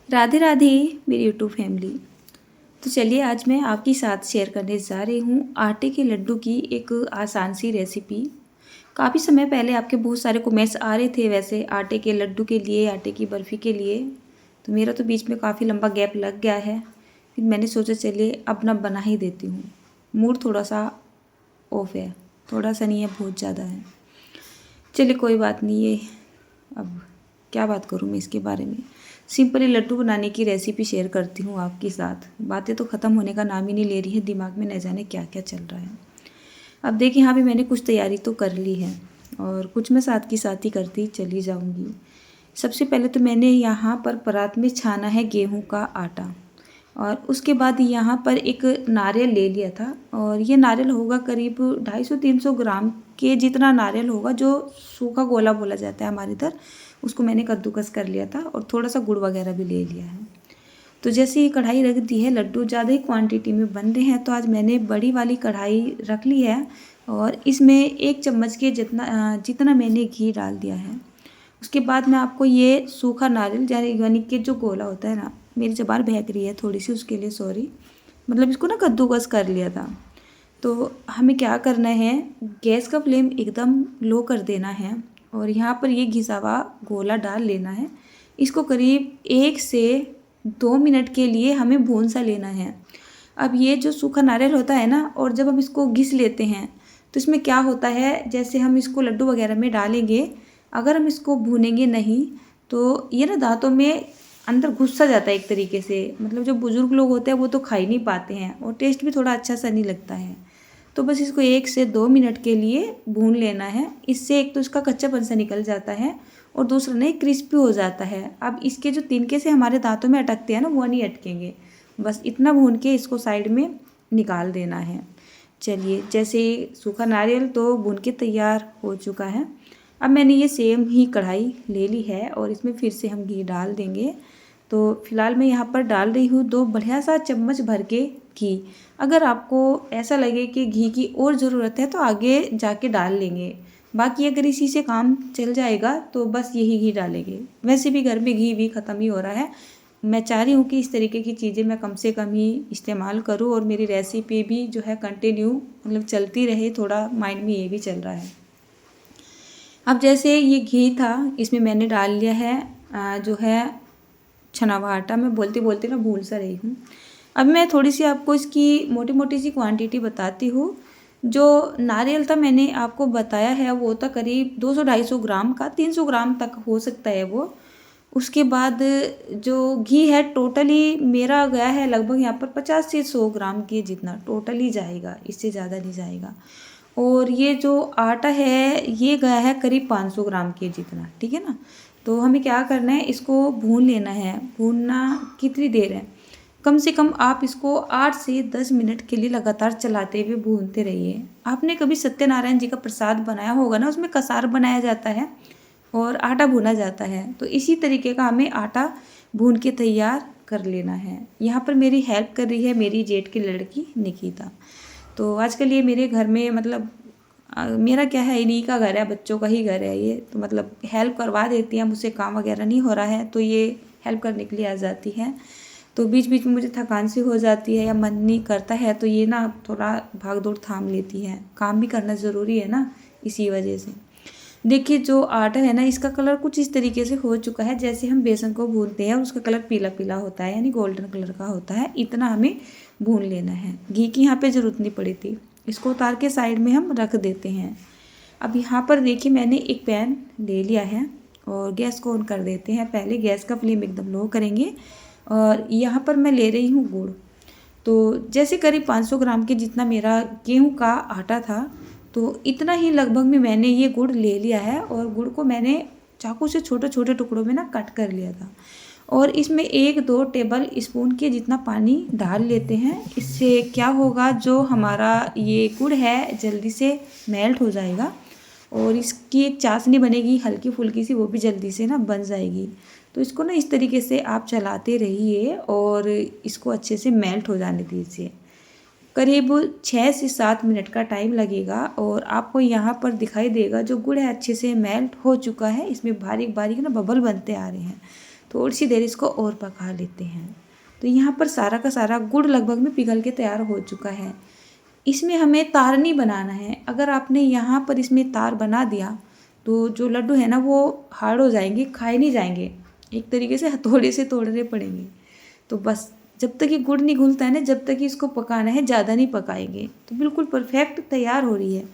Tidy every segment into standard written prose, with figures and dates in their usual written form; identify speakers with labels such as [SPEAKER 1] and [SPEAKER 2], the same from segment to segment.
[SPEAKER 1] राधे राधे मेरी YouTube family. तो चलिए आज मैं आपके साथ शेयर करने जा रही हूँ आटे के लड्डू की एक आसान सी रेसिपी। काफ़ी समय पहले आपके बहुत सारे कमेंट्स आ रहे थे वैसे आटे के लड्डू के लिए, आटे की बर्फ़ी के लिए। तो मेरा तो बीच में काफ़ी लंबा गैप लग गया है, फिर मैंने सोचा चलिए अब ना बना ही देती हूँ। मूड थोड़ा सा ऑफ है, थोड़ा सा नहीं है, बहुत ज़्यादा है। चलिए कोई बात नहीं, ये अब क्या बात करूँ मैं इसके बारे में। सिंपली लड्डू बनाने की रेसिपी शेयर करती हूँ आपके साथ। बातें तो ख़त्म होने का नाम ही नहीं ले रही है, दिमाग में न जाने क्या क्या चल रहा है। अब देखिए यहाँ भी मैंने कुछ तैयारी तो कर ली है और कुछ मैं साथ की साथ ही करती चली जाऊँगी। सबसे पहले तो मैंने यहाँ पर परात में छाना है गेहूँ का आटा और उसके बाद यहाँ पर एक नारियल ले लिया था और ये नारियल होगा करीब 250-300 ग्राम के जितना नारियल होगा, जो सूखा गोला बोला जाता है हमारे इधर, उसको मैंने कद्दूकस कर लिया था और थोड़ा सा गुड़ वगैरह भी ले लिया है। तो जैसे ये कढ़ाई रख दी है, लड्डू ज़्यादा ही क्वांटिटी में बन रहे हैं तो आज मैंने बड़ी वाली कढ़ाई रख ली है और इसमें 1 चम्मच के जितना मैंने घी डाल दिया है। उसके बाद मैं आपको ये सूखा नारियल यानी कि जो गोला होता है ना, मेरी ज़बान बहक रही है थोड़ी सी, उसके लिए सॉरी, मतलब इसको ना कद्दूकस कर लिया था। तो हमें क्या करना है, गैस का फ्लेम एकदम लो कर देना है और यहाँ पर ये घिसा हुआ गोला डाल लेना है। इसको करीब 1 से 2 मिनट के लिए हमें भून सा लेना है। अब ये जो सूखा नारियल होता है ना, और जब हम इसको घिस लेते हैं तो इसमें क्या होता है, जैसे हम इसको लड्डू वगैरह में डालेंगे, अगर हम इसको भूनेंगे नहीं तो ये ना दांतों में अंदर घुस सा जाता है एक तरीके से। मतलब जो बुज़ुर्ग लोग होते हैं वो तो खा ही नहीं पाते हैं और टेस्ट भी थोड़ा अच्छा सा नहीं लगता है। तो बस इसको 1 से 2 मिनट के लिए भून लेना है। इससे एक तो इसका कच्चापन सा निकल जाता है और दूसरा नहीं, क्रिस्पी हो जाता है। अब इसके जो तिनके से हमारे दांतों में अटकते हैं ना, वो नहीं अटकेंगे। बस इतना भून के इसको साइड में निकाल देना है। चलिए, जैसे सूखा नारियल तो भून के तैयार हो चुका है। अब मैंने ये सेम ही कढ़ाई ले ली है और इसमें फिर से हम घी डाल देंगे। तो फिलहाल मैं यहाँ पर डाल रही हूँ 2 बढ़िया सा चम्मच भर के घी। अगर आपको ऐसा लगे कि घी की और ज़रूरत है तो आगे जाके डाल लेंगे, बाकी अगर इसी से काम चल जाएगा तो बस यही घी डालेंगे। वैसे भी घर में घी भी ख़त्म ही हो रहा है। मैं चाह रही हूँ कि इस तरीके की चीज़ें मैं कम से कम ही इस्तेमाल करूँ और मेरी रेसिपी भी जो है कंटिन्यू मतलब चलती रहे, थोड़ा माइंड में ये भी चल रहा है। अब जैसे ये घी था, इसमें मैंने डाल लिया है जो है छना हुआ आटा। मैं बोलते बोलते ना भूल सा रही हूँ। अब मैं थोड़ी सी आपको इसकी मोटी मोटी सी क्वांटिटी बताती हूँ। जो नारियल था मैंने आपको बताया है वो था करीब 200-250 ग्राम का, 300 ग्राम तक हो सकता है वो। उसके बाद जो घी है टोटली मेरा गया है लगभग यहाँ पर 50 से 100 ग्राम के जितना टोटली जाएगा, इससे ज़्यादा नहीं जाएगा। और ये जो आटा है ये गया है करीब 500 ग्राम के जितना, ठीक है ना। तो हमें क्या करना है, इसको भून लेना है। भूनना कितनी देर है, कम से कम आप इसको 8 से 10 मिनट के लिए लगातार चलाते हुए भूनते रहिए। आपने कभी सत्यनारायण जी का प्रसाद बनाया होगा ना, उसमें कसार बनाया जाता है और आटा भुना जाता है, तो इसी तरीके का हमें आटा भून के तैयार कर लेना है। यहाँ पर मेरी हेल्प कर रही है मेरी जेठ की लड़की निकिता। तो आजकल ये मेरे घर में मतलब मेरा क्या है, इन्हीं का घर है, बच्चों का ही घर है ये, तो मतलब हेल्प करवा देती हैं मुझसे। काम वगैरह नहीं हो रहा है तो ये हेल्प करने के लिए आ जाती है। तो बीच बीच में मुझे थकान सी हो जाती है या मन नहीं करता है तो ये ना थोड़ा भाग दौड़ थाम लेती है। काम भी करना ज़रूरी है ना, इसी वजह से। देखिए जो आटा है ना, इसका कलर कुछ इस तरीके से हो चुका है, जैसे हम बेसन को भूनते हैं और उसका कलर पीला पीला होता है, यानी गोल्डन कलर का होता है। इतना हमें भून लेना है। घी की यहाँ पे ज़रूरत नहीं पड़ी थी। इसको उतार के साइड में हम रख देते हैं। अब यहाँ पर देखिए मैंने एक पैन ले लिया है और गैस को ऑन कर देते हैं। पहले गैस का फ्लेम एकदम लो करेंगे और यहाँ पर मैं ले रही हूँ गुड़। तो जैसे करीब 500 ग्राम के जितना मेरा गेहूँ का आटा था, तो इतना ही लगभग में मैंने ये गुड़ ले लिया है और गुड़ को मैंने चाकू से छोटे छोटे टुकड़ों में ना कट कर लिया था। और इसमें 1-2 टेबल स्पून के जितना पानी डाल लेते हैं। इससे क्या होगा, जो हमारा ये गुड़ है जल्दी से मेल्ट हो जाएगा और इसकी एक चाशनी बनेगी हल्की फुल्की सी, वो भी जल्दी से ना बन जाएगी। तो इसको ना इस तरीके से आप चलाते रहिए और इसको अच्छे से मेल्ट हो जाने दीजिए। करीब 6 से 7 मिनट का टाइम लगेगा और आपको यहाँ पर दिखाई देगा जो गुड़ है अच्छे से मेल्ट हो चुका है। इसमें बारीक बारीक ना बबल बनते आ रहे हैं। थोड़ी सी देर इसको और पका लेते हैं। तो यहाँ पर सारा का सारा गुड़ लगभग में पिघल के तैयार हो चुका है। इसमें हमें तार नहीं बनाना है। अगर आपने यहाँ पर इसमें तार बना दिया तो जो लड्डू है ना वो हार्ड हो जाएंगे, खाए नहीं जाएंगे, एक तरीके से हथौड़े से तोड़ने पड़ेंगे। तो बस जब तक ये गुड़ नहीं घुलता है ना, जब तक ही इसको पकाना है, ज़्यादा नहीं पकाएंगे। तो बिल्कुल परफेक्ट तैयार हो रही है।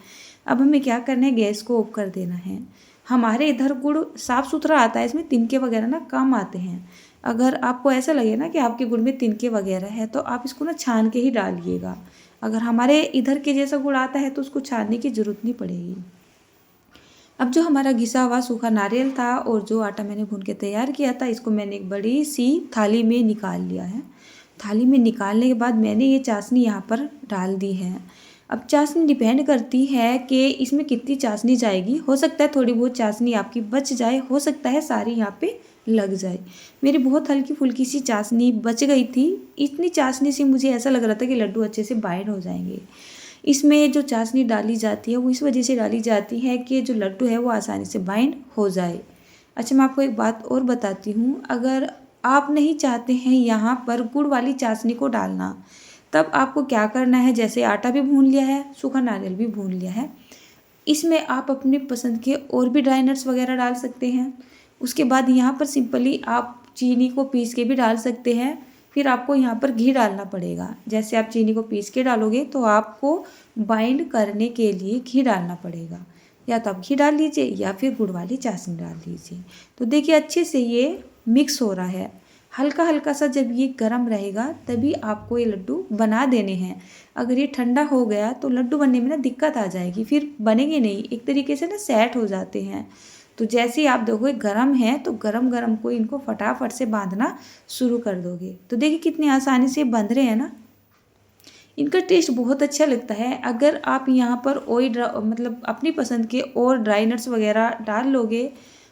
[SPEAKER 1] अब हमें क्या करना है, गैस को ऑफ कर देना है। हमारे इधर गुड़ साफ़ सुथरा आता है, इसमें तिनके वगैरह ना कम आते हैं। अगर आपको ऐसा लगे ना कि आपके गुड़ में तिनके वगैरह है तो आप इसको ना छान के ही डालिएगा। अगर हमारे इधर के जैसा गुड़ आता है तो उसको छानने की ज़रूरत नहीं पड़ेगी। अब जो हमारा घिसा हुआ सूखा नारियल था और जो आटा मैंने भून के तैयार किया था, इसको मैंने एक बड़ी सी थाली में निकाल लिया है। थाली में निकालने के बाद मैंने ये चाशनी यहाँ पर डाल दी है। अब चाशनी डिपेंड करती है कि इसमें कितनी चाशनी जाएगी। हो सकता है थोड़ी बहुत चाशनी आपकी बच जाए, हो सकता है सारी यहाँ पे लग जाए। मेरी बहुत हल्की फुल्की सी चाशनी बच गई थी। इतनी चाशनी से मुझे ऐसा लग रहा था कि लड्डू अच्छे से बाइंड हो जाएंगे। इसमें जो चाशनी डाली जाती है वो इस वजह से डाली जाती है कि जो लड्डू है वो आसानी से बाइंड हो जाए। अच्छा, मैं आपको एक बात और बताती हूँ। अगर आप नहीं चाहते हैं यहाँ पर गुड़ वाली चाशनी को डालना, तब आपको क्या करना है, जैसे आटा भी भून लिया है, सूखा नारियल भी भून लिया है, इसमें आप अपनी पसंद के और भी ड्राई नट्स वगैरह डाल सकते हैं। उसके बाद यहाँ पर सिंपली आप चीनी को पीस के भी डाल सकते हैं। फिर आपको यहाँ पर घी डालना पड़ेगा। जैसे आप चीनी को पीस के डालोगे तो आपको बाइंड करने के लिए घी डालना पड़ेगा। या तो आप घी डाल लीजिए या फिर गुड़ वाली चाशनी डाल लीजिए। तो देखिए अच्छे से ये मिक्स हो रहा है। हल्का हल्का सा जब ये गर्म रहेगा तभी आपको ये लड्डू बना देने हैं। अगर ये ठंडा हो गया तो लड्डू बनने में ना दिक्कत आ जाएगी, फिर बनेंगे नहीं, एक तरीके से ना सेट हो जाते हैं। तो जैसे ही आप देखोगे गरम है तो गरम गरम को इनको फटाफट से बांधना शुरू कर दोगे। तो देखिए कितनी आसानी से बंध रहे हैं ना। इनका टेस्ट बहुत अच्छा लगता है। अगर आप यहाँ पर मतलब अपनी पसंद के और ड्राई नट्स वगैरह डाल लोगे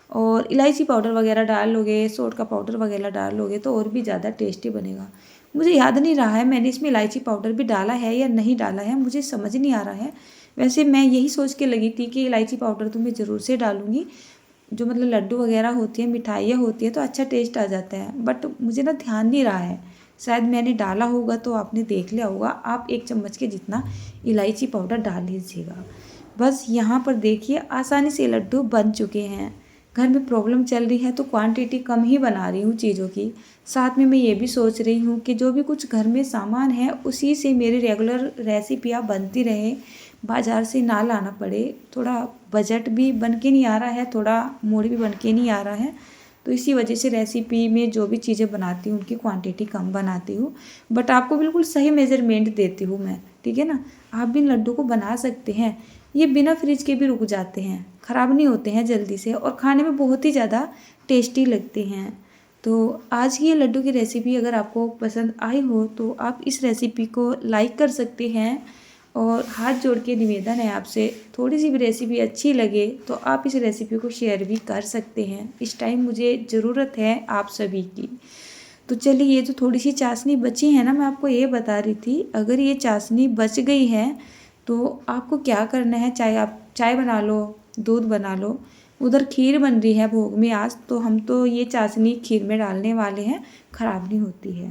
[SPEAKER 1] और इलायची पाउडर वगैरह डाल लोगे, सोट का पाउडर वगैरह डाल लोगे तो और भी ज़्यादा टेस्टी बनेगा। मुझे याद नहीं रहा है मैंने इसमें इलायची पाउडर भी डाला है या नहीं डाला है, मुझे समझ नहीं आ रहा है। वैसे मैं यही सोच के लगी थी कि इलायची पाउडर तो मैं ज़रूर से डालूँगी। जो मतलब लड्डू वगैरह होती है, मिठाइयाँ होती है तो अच्छा टेस्ट आ जाता है, बट मुझे ना ध्यान नहीं रहा है। शायद मैंने डाला होगा तो आपने देख लिया होगा। आप 1 चम्मच के जितना इलायची पाउडर डाल लीजिएगा। बस यहाँ पर देखिए आसानी से लड्डू बन चुके हैं। घर में प्रॉब्लम चल रही है तो क्वांटिटी कम ही बना रही हूँ चीज़ों की। साथ में मैं ये भी सोच रही हूँ कि जो भी कुछ घर में सामान है उसी से मेरी रेगुलर रेसिपियाँ बनती रहे, बाज़ार से ना लाना पड़े। थोड़ा बजट भी बन के नहीं आ रहा है, थोड़ा मूड भी बन के नहीं आ रहा है। तो इसी वजह से रेसिपी में जो भी चीज़ें बनाती हूँ उनकी क्वांटिटी कम बनाती हूँ, बट आपको बिल्कुल सही मेजरमेंट देती हूँ मैं, ठीक है ना। आप भी इन लड्डू को बना सकते हैं। ये बिना फ्रिज के भी रुक जाते हैं, ख़राब नहीं होते हैं जल्दी से और खाने में बहुत ही ज़्यादा टेस्टी लगते हैं। तो आज की ये लड्डू की रेसिपी अगर आपको पसंद आई हो तो आप इस रेसिपी को लाइक कर सकते हैं। और हाथ जोड़ के निवेदन है आपसे, थोड़ी सी भी रेसिपी अच्छी लगे तो आप इस रेसिपी को शेयर भी कर सकते हैं। इस टाइम मुझे ज़रूरत है आप सभी की। तो चलिए, ये जो थोड़ी सी चाशनी बची है ना, मैं आपको ये बता रही थी, अगर ये चाशनी बच गई है तो आपको क्या करना है, चाहे आप चाय बना लो, दूध बना लो। उधर खीर बन रही है भोग में आज, तो हम तो ये चाशनी खीर में डालने वाले हैं, ख़राब नहीं होती है।